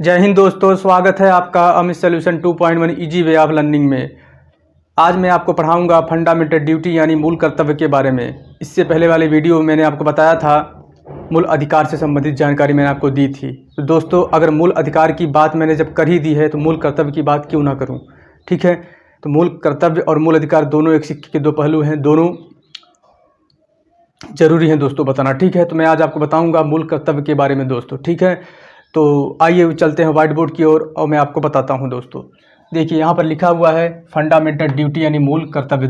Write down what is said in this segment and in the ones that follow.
जय हिंद दोस्तों, स्वागत है आपका Amit solution 2.1 easy way of learning में। आज मैं आपको पढ़ाऊंगा फंडामेंटल ड्यूटी यानी मूल कर्तव्य के बारे में। इससे पहले वाले वीडियो में मैंने आपको बताया था मूल अधिकार से संबंधित जानकारी मैंने आपको दी थी। तो दोस्तों, अगर मूल अधिकार की बात मैंने जब कर ही दी है तो मूल कर्तव्य की बात क्यों ना करूँ। ठीक है, तो मूल कर्तव्य और मूल अधिकार दोनों एक सिक्के के दो पहलू हैं, दोनों जरूरी हैं दोस्तों बताना। ठीक है, तो मैं आज आपको बताऊंगा मूल कर्तव्य के बारे में दोस्तों। ठीक है, तो आइए चलते हैं व्हाइट बोर्ड की ओर और मैं आपको बताता हूं दोस्तों। देखिए यहाँ पर लिखा हुआ है फंडामेंटल ड्यूटी यानी मूल कर्तव्य।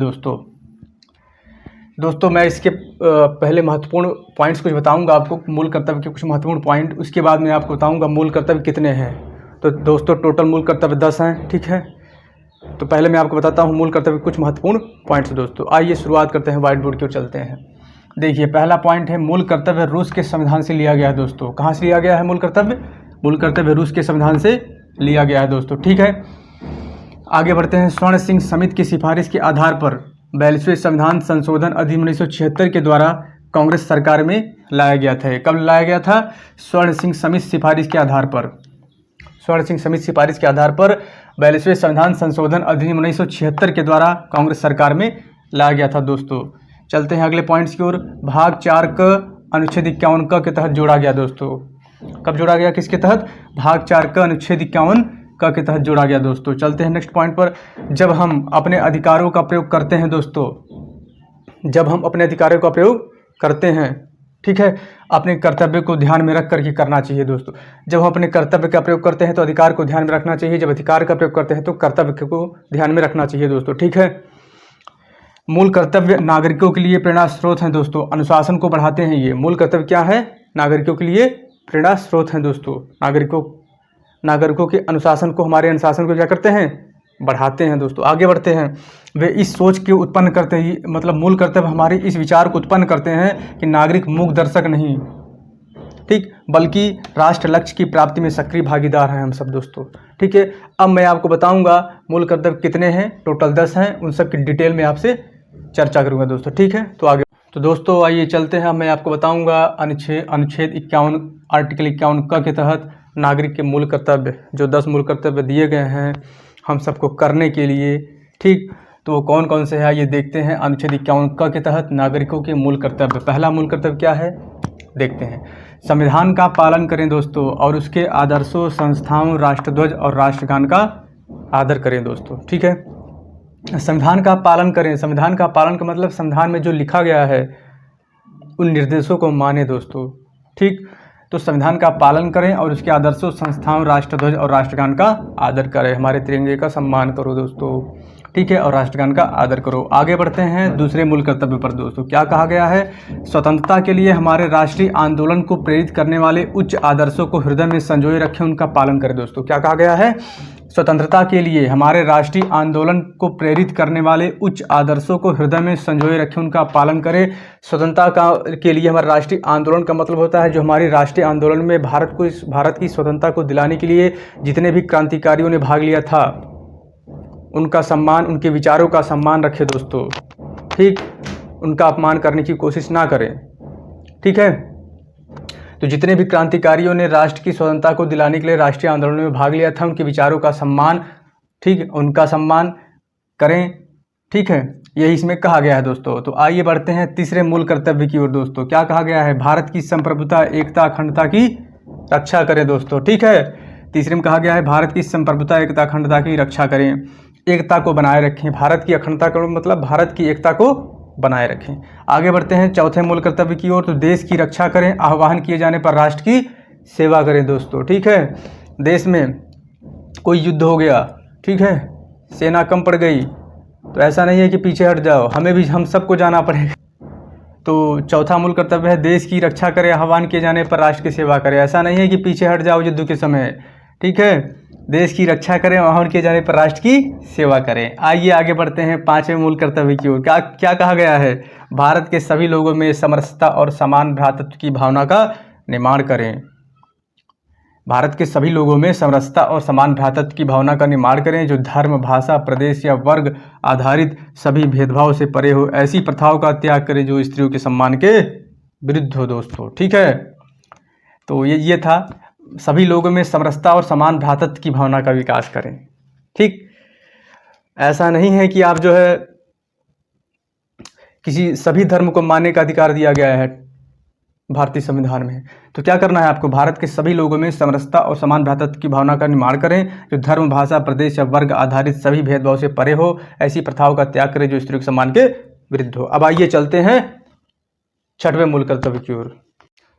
दोस्तों मैं इसके पहले महत्वपूर्ण पॉइंट्स कुछ बताऊंगा आपको, मूल कर्तव्य के कुछ महत्वपूर्ण पॉइंट। उसके बाद मैं आपको बताऊंगा मूल कर्तव्य कितने हैं। तो दोस्तों टोटल मूल कर्तव्य 10 हैं। ठीक है, तो पहले मैं आपको बताता हूँ मूल कर्तव्य के कुछ महत्वपूर्ण पॉइंट्स दोस्तों। आइए शुरुआत करते हैं, व्हाइट बोर्ड की ओर चलते हैं। देखिए पहला पॉइंट है मूल कर्तव्य रूस के संविधान से लिया गया है दोस्तों। कहाँ से लिया गया है मूल कर्तव्य? मूल कर्तव्य रूस के संविधान से लिया गया है दोस्तों। ठीक है, आगे बढ़ते हैं। स्वर्ण सिंह समिति की सिफारिश के आधार पर 42वें संविधान संशोधन अधिनियम 1976 के द्वारा कांग्रेस सरकार में लाया गया था। कब लाया गया था? स्वर्ण सिंह समिति सिफारिश के आधार पर। स्वर्ण सिंह समिति सिफारिश के आधार पर 42वें संविधान संशोधन अधिनियम 1976 के द्वारा कांग्रेस सरकार में लाया गया था दोस्तों। चलते हैं अगले पॉइंट्स की ओर। भाग 4 क अनुच्छेद 51 क के तहत जोड़ा गया दोस्तों। कब जोड़ा गया? किसके तहत? भाग 4 क अनुच्छेद 51 क के तहत जोड़ा गया दोस्तों। चलते हैं नेक्स्ट पॉइंट पर। जब हम अपने अधिकारों का प्रयोग करते हैं दोस्तों, जब हम अपने अधिकारों का प्रयोग करते हैं, ठीक है, अपने कर्तव्य को ध्यान में रख करके करना चाहिए दोस्तों। जब हम अपने कर्तव्य का प्रयोग करते हैं तो अधिकार को ध्यान में रखना चाहिए, जब अधिकार का प्रयोग करते हैं तो कर्तव्य को ध्यान में रखना चाहिए दोस्तों। ठीक है, मूल कर्तव्य नागरिकों के लिए प्रेरणा स्रोत हैं दोस्तों, अनुशासन को बढ़ाते हैं। ये मूल कर्तव्य क्या है? नागरिकों के लिए प्रेरणा स्रोत हैं दोस्तों। नागरिकों के अनुशासन को, हमारे अनुशासन को क्या करते हैं? बढ़ाते हैं दोस्तों। आगे बढ़ते हैं। वे इस सोच के उत्पन्न करते हैं, मतलब मूल कर्तव्य हमारे इस विचार को उत्पन्न करते हैं कि नागरिक मूक दर्शक नहीं, ठीक, बल्कि राष्ट्र लक्ष्य की प्राप्ति में सक्रिय भागीदार हैं हम सब दोस्तों। ठीक है, अब मैं आपको बताऊंगा मूल कर्तव्य कितने हैं। टोटल 10 हैं, उन सब की डिटेल में आपसे चर्चा करूंगा दोस्तों। ठीक है, तो आगे तो दोस्तों आइए चलते हैं। मैं आपको बताऊंगा अनुच्छेद 51 आर्टिकल 51 क के तहत नागरिक के मूल कर्तव्य, जो 10 मूल कर्तव्य दिए गए हैं हम सबको करने के लिए। ठीक, तो वो कौन कौन से है ये देखते हैं। अनुच्छेद 51 क के तहत नागरिकों के मूल कर्तव्य। पहला मूल कर्तव्य क्या है देखते हैं। संविधान का पालन करें दोस्तों और उसके आदर्शों, संस्थाओं, राष्ट्रध्वज और राष्ट्रगान का आदर करें दोस्तों। ठीक है, संविधान का पालन करें। संविधान का पालन का मतलब संविधान में जो लिखा गया है उन निर्देशों को माने दोस्तों। ठीक, तो संविधान का पालन करें और उसके आदर्शों, संस्थाओं, राष्ट्रध्वज और राष्ट्रगान का आदर करें। हमारे तिरंगे का सम्मान करो दोस्तों। ठीक है, और राष्ट्रगान का आदर करो। आगे बढ़ते हैं दूसरे मूल कर्तव्य पर दोस्तों। क्या कहा गया है? स्वतंत्रता के लिए हमारे राष्ट्रीय आंदोलन को प्रेरित करने वाले उच्च आदर्शों को हृदय में संजोए रखें, उनका पालन करें दोस्तों। क्या कहा गया है? स्वतंत्रता के लिए हमारे राष्ट्रीय आंदोलन को प्रेरित करने वाले उच्च आदर्शों को हृदय में संजोए रखें, उनका पालन करें। स्वतंत्रता के लिए हमारे राष्ट्रीय आंदोलन का मतलब होता है जो हमारी राष्ट्रीय आंदोलन में भारत की स्वतंत्रता को दिलाने के लिए जितने भी क्रांतिकारियों ने भाग लिया था उनका सम्मान, उनके विचारों का सम्मान रखें दोस्तों। ठीक, उनका अपमान करने की कोशिश ना करें। ठीक है, तो जितने भी क्रांतिकारियों ने राष्ट्र की स्वतंत्रता को दिलाने के लिए राष्ट्रीय आंदोलन में भाग लिया था उनके विचारों का सम्मान, ठीक, उनका सम्मान करें। ठीक है, यही इसमें कहा गया है दोस्तों। तो आइए बढ़ते हैं तीसरे मूल कर्तव्य की ओर दोस्तों। क्या कहा गया है? भारत की संप्रभुता, एकता, अखंडता की रक्षा करें दोस्तों। ठीक है, तीसरे में कहा गया है भारत की संप्रभुता, एकता, अखंडता की रक्षा करें, एकता को बनाए रखें। भारत की अखंडता का मतलब भारत की एकता को बनाए रखें। आगे बढ़ते हैं चौथे मूल कर्तव्य की ओर। तो देश की रक्षा करें, आह्वान किए जाने पर राष्ट्र की सेवा करें दोस्तों। ठीक है, देश में कोई युद्ध हो गया, ठीक है, सेना कम पड़ गई, तो ऐसा नहीं है कि पीछे हट जाओ, हम सबको जाना पड़ेगा। तो चौथा मूल कर्तव्य है देश की रक्षा करें, आह्वान किए जाने पर राष्ट्र की सेवा करें। ऐसा नहीं है कि पीछे हट जाओ युद्ध के समय। ठीक है, देश की रक्षा करें, आह्वान किए जाने पर राष्ट्र की सेवा करें। आइए आगे बढ़ते हैं पांचवें मूल कर्तव्य की ओर। क्या कहा गया है? भारत के सभी लोगों में समरसता और समान भ्रातृत्व की भावना का निर्माण करें। भारत के सभी लोगों में समरसता और समान भ्रातृत्व की भावना का निर्माण करें, जो धर्म, भाषा, प्रदेश या वर्ग आधारित सभी भेदभाव से परे हो। ऐसी प्रथाओं का त्याग करें जो स्त्रियों के सम्मान के विरुद्ध हो दोस्तों। ठीक है, तो ये था सभी लोगों में समरसता और समान भ्रातृत्व की भावना का विकास करें। ठीक, ऐसा नहीं है कि आप जो है किसी सभी धर्म को मानने का अधिकार दिया गया है भारतीय संविधान में, तो क्या करना है आपको, भारत के सभी लोगों में समरसता और समान भ्रातृत्व की भावना का निर्माण करें, जो धर्म, भाषा, प्रदेश या वर्ग आधारित सभी भेदभाव से परे हो, ऐसी प्रथाओं का त्याग करें जो स्त्री के सम्मान के विरुद्ध हो। अब आइए चलते हैं 6वें मूल कर्तव्य की ओर।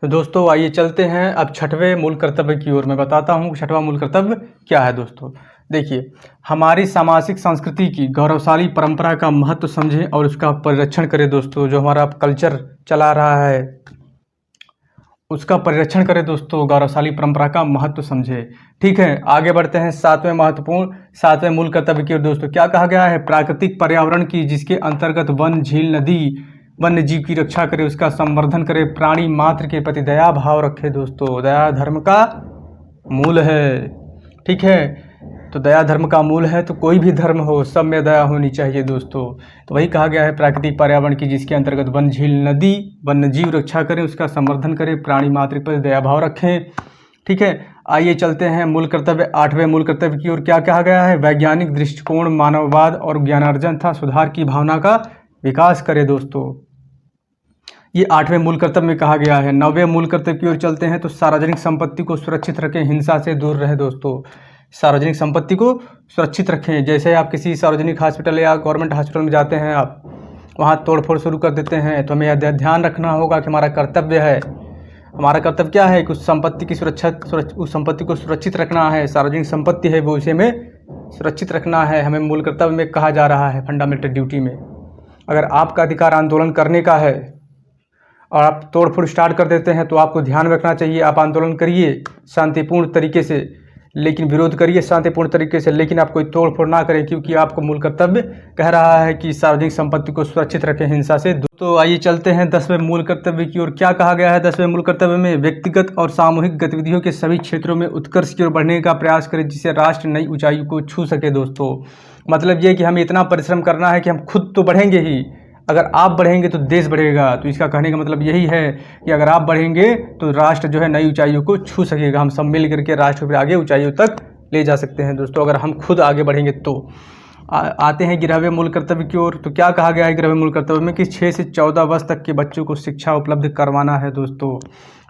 तो दोस्तों आइए चलते हैं अब 6वें मूल कर्तव्य की ओर। मैं बताता हूँ 6वां मूल कर्तव्य क्या है। दोस्तों देखिए, हमारी सामाजिक संस्कृति की गौरवशाली परंपरा का महत्व समझें और उसका परिरक्षण करें। दोस्तों जो हमारा कल्चर चला रहा है उसका परिरक्षण करें। दोस्तों गौरवशाली परंपरा का महत्व समझे। ठीक है, आगे बढ़ते हैं 7वें मूल कर्तव्य की ओर। दोस्तों क्या कहा गया है, प्राकृतिक पर्यावरण की जिसके अंतर्गत वन, झील, नदी, वन्य जीव की रक्षा करे, उसका संवर्धन करे, प्राणी मात्र के प्रति दया भाव रखे। दोस्तों दया धर्म का मूल है। ठीक है, तो दया धर्म का मूल है, तो कोई भी धर्म हो सब में दया होनी चाहिए। दोस्तों तो वही कहा गया है, प्राकृतिक पर्यावरण की जिसके अंतर्गत वन, झील, नदी, वन्य जीव रक्षा करें, उसका संवर्धन करें, प्राणी मात्र पर दया भाव रखें। ठीक है, आइए चलते हैं मूल कर्तव्य 8वें मूल कर्तव्य की ओर। क्या कहा गया है, वैज्ञानिक दृष्टिकोण, मानववाद और ज्ञानार्जन तथा सुधार की भावना का विकास करें। दोस्तों ये 8वें मूल कर्तव्य में कहा गया है। 9वें मूल कर्तव्य की ओर चलते हैं, तो सार्वजनिक संपत्ति को सुरक्षित रखें, हिंसा से दूर रहे। दोस्तों सार्वजनिक संपत्ति को सुरक्षित रखें। जैसे आप किसी सार्वजनिक हॉस्पिटल या गवर्नमेंट हॉस्पिटल में जाते हैं, आप वहाँ तोड़फोड़ शुरू कर देते हैं, तो हमें यह ध्यान रखना होगा कि हमारा कर्तव्य है, हमारा कर्तव्य क्या है कि उस संपत्ति की उस संपत्ति को सुरक्षित रखना है। सार्वजनिक संपत्ति है वो, उसे हमें सुरक्षित रखना है, हमें मूल कर्तव्य में कहा जा रहा है, फंडामेंटल ड्यूटी में। अगर आपका अधिकार आंदोलन करने का है और आप तोड़फोड़ स्टार्ट कर देते हैं, तो आपको ध्यान रखना चाहिए, आप आंदोलन करिए शांतिपूर्ण तरीके से, लेकिन विरोध करिए शांतिपूर्ण तरीके से, लेकिन आप कोई तोड़फोड़ ना करें, क्योंकि आपको मूल कर्तव्य कह रहा है कि सार्वजनिक संपत्ति को सुरक्षित रखें, हिंसा से। तो आइए चलते हैं 10वें मूल कर्तव्य की ओर। क्या कहा गया है 10वें मूल कर्तव्य में, व्यक्तिगत और सामूहिक गतिविधियों के सभी क्षेत्रों में उत्कर्ष की ओर बढ़ने का प्रयास करें, जिससे राष्ट्र नई ऊंचाई को छू सके। दोस्तों मतलब ये कि हमें इतना परिश्रम करना है कि हम खुद तो बढ़ेंगे ही, अगर आप बढ़ेंगे तो देश बढ़ेगा। तो इसका कहने का मतलब यही है कि अगर आप बढ़ेंगे तो राष्ट्र जो है नई ऊंचाइयों को छू सकेगा, हम सब मिल करके राष्ट्र को आगे ऊंचाइयों तक ले जा सकते हैं। दोस्तों अगर हम खुद आगे बढ़ेंगे तो। आते हैं 11वें मूल कर्तव्य की ओर। तो क्या कहा गया है 11वें मूल कर्तव्य में कि 6 से 14 वर्ष तक के बच्चों को शिक्षा उपलब्ध करवाना है। दोस्तों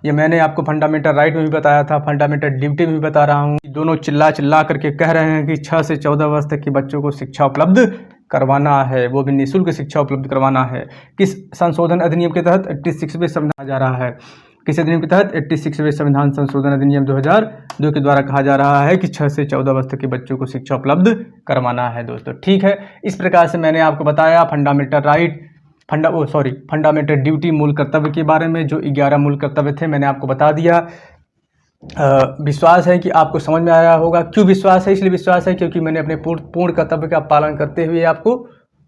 ये मैंने आपको फंडामेंटल राइट में भी बताया था, फंडामेंटल ड्यूटी में भी बता रहा हूँ। दोनों चिल्ला करके कह रहे हैं कि 6 से 14 वर्ष तक के बच्चों को शिक्षा उपलब्ध करवाना है, वो भी निःशुल्क शिक्षा उपलब्ध करवाना है। किस संशोधन अधिनियम के तहत 86वें संविधान जा रहा है, किस अधिनियम के तहत 86वें संविधान संशोधन अधिनियम 2002 के द्वारा कहा जा रहा है कि 6 से 14 वर्ष तक के बच्चों को शिक्षा उपलब्ध करवाना है। दोस्तों ठीक है, इस प्रकार से मैंने आपको बताया फंडामेंटल राइट फंडामेंटल ड्यूटी मूल कर्तव्य के बारे में। जो 11 मूल कर्तव्य थे मैंने आपको बता दिया। विश्वास है कि आपको समझ में आया होगा। क्यों विश्वास है, इसलिए विश्वास है क्योंकि मैंने अपने पूर्ण कर्तव्य का पालन करते हुए आपको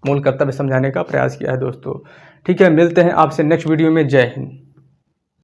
मूल कर्तव्य समझाने का प्रयास किया है। दोस्तों ठीक है, मिलते हैं आपसे नेक्स्ट वीडियो में। जय हिंद।